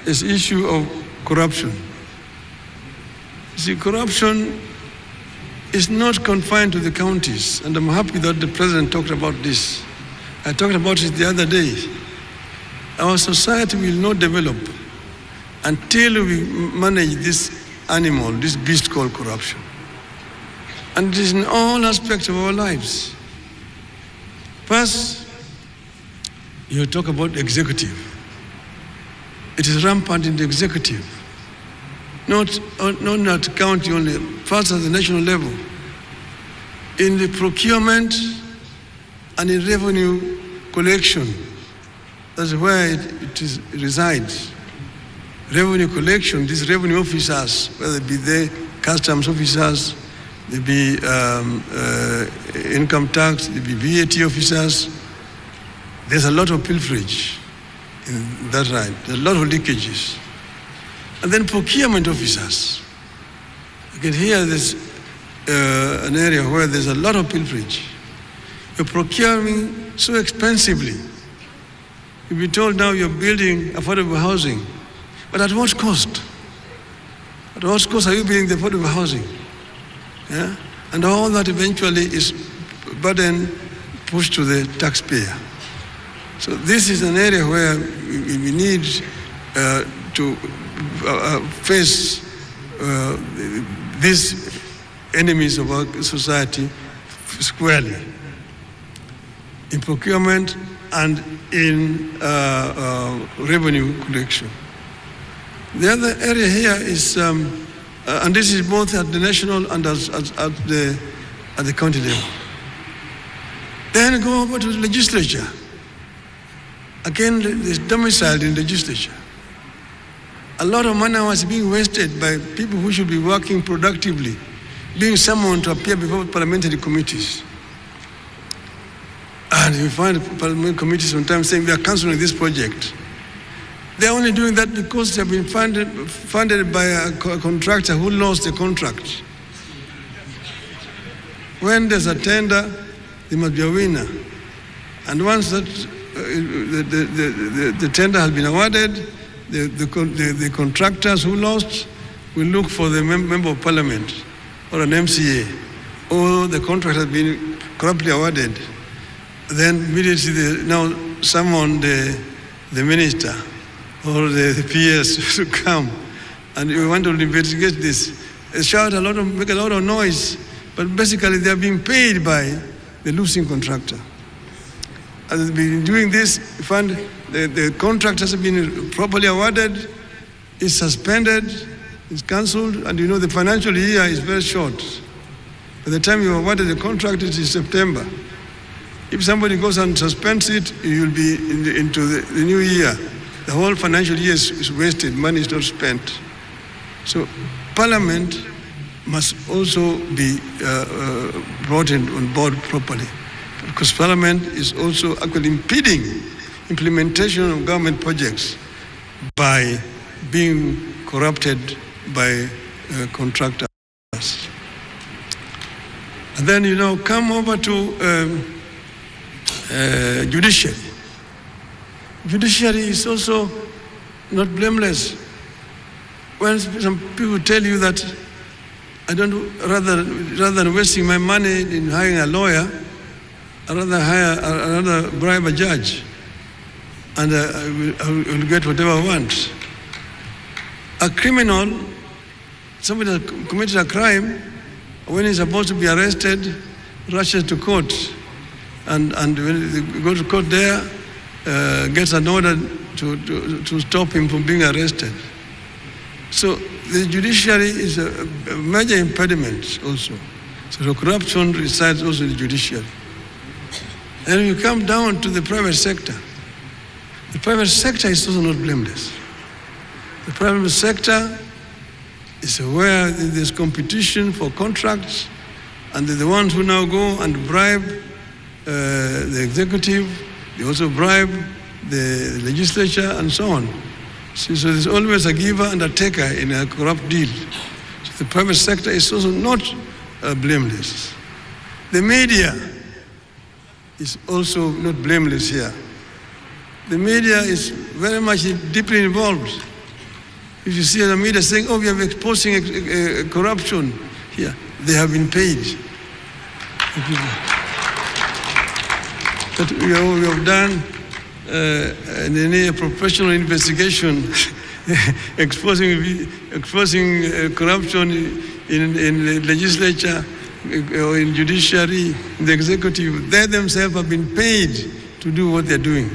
is issue of corruption. See, corruption is not confined to the counties, and I'm happy that the president talked about this. I talked about it the other day. Our society will not develop until we manage this animal, this beast called corruption. And it is in all aspects of our lives. First, you talk about executive. It is rampant in the executive. Not at county only, first at the national level. In the procurement and in revenue collection, that's where it resides. Revenue collection, these revenue officers, whether it be the customs officers, they be income tax, they be VAT officers, there's a lot of pilferage in that right. There's a lot of leakages. And then procurement officers. You can hear there's an area where there's a lot of pilferage. You're procuring so expensively. You'll be told now you're building affordable housing. But at what cost? At what cost are you building the affordable housing? Yeah? And all that eventually is burden pushed to the taxpayer. So this is an area where we need to face these enemies of our society squarely in procurement and in revenue collection. The other area here is, and this is both at the national and at the county level. Then go over to the legislature. Again, it's domiciled in legislature. A lot of money was being wasted by people who should be working productively, being summoned to appear before parliamentary committees. And you find parliamentary committees sometimes saying we are cancelling this project. They're only doing that because they've been funded by a contractor who lost the contract. When there's a tender, there must be a winner. And once that the tender has been awarded, the contractors who lost will look for the member of parliament or an MCA, or the contract has been corruptly awarded. Then immediately they now summon the minister or the PS to come, and you want to investigate this. They shout a lot, make a lot of noise, but basically they are being paid by the losing contractor. As they've been doing this, you find the contract has been properly awarded, is suspended, is cancelled, and you know the financial year is very short. By the time you awarded the contract, it is September. If somebody goes and suspends it, you will be into the new year. The whole financial year is wasted, money is not spent. So Parliament must also be brought in on board properly, because Parliament is also actually impeding implementation of government projects by being corrupted by contractors. And then, come over to judiciary. Judiciary is also not blameless. When some people tell you that rather than wasting my money in hiring a lawyer, I'd rather bribe a judge, and I will get whatever I want. A criminal, somebody that committed a crime, when he's supposed to be arrested, rushes to court, and when they go to court there, gets an order to stop him from being arrested. So the judiciary is a major impediment also. So the corruption resides also in the judiciary. And you come down to the private sector. The private sector is also not blameless. The private sector is where there's competition for contracts, and they're the ones who now go and bribe the executive. They also bribe the legislature and so on. So there's always a giver and a taker in a corrupt deal. So the private sector is also not blameless. The media is also not blameless here. The media is very much deeply involved If you see the media saying, oh, we are exposing corruption here, they have been paid. But we have done a professional investigation exposing corruption in the legislature or in judiciary, in the executive. They themselves have been paid to do what they're doing.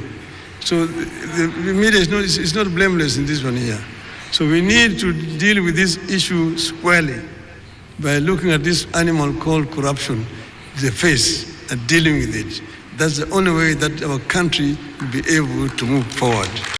So the media is not blameless in this one here. So we need to deal with this issue squarely by looking at this animal called corruption, the face, and dealing with it. That's the only way that our country will be able to move forward.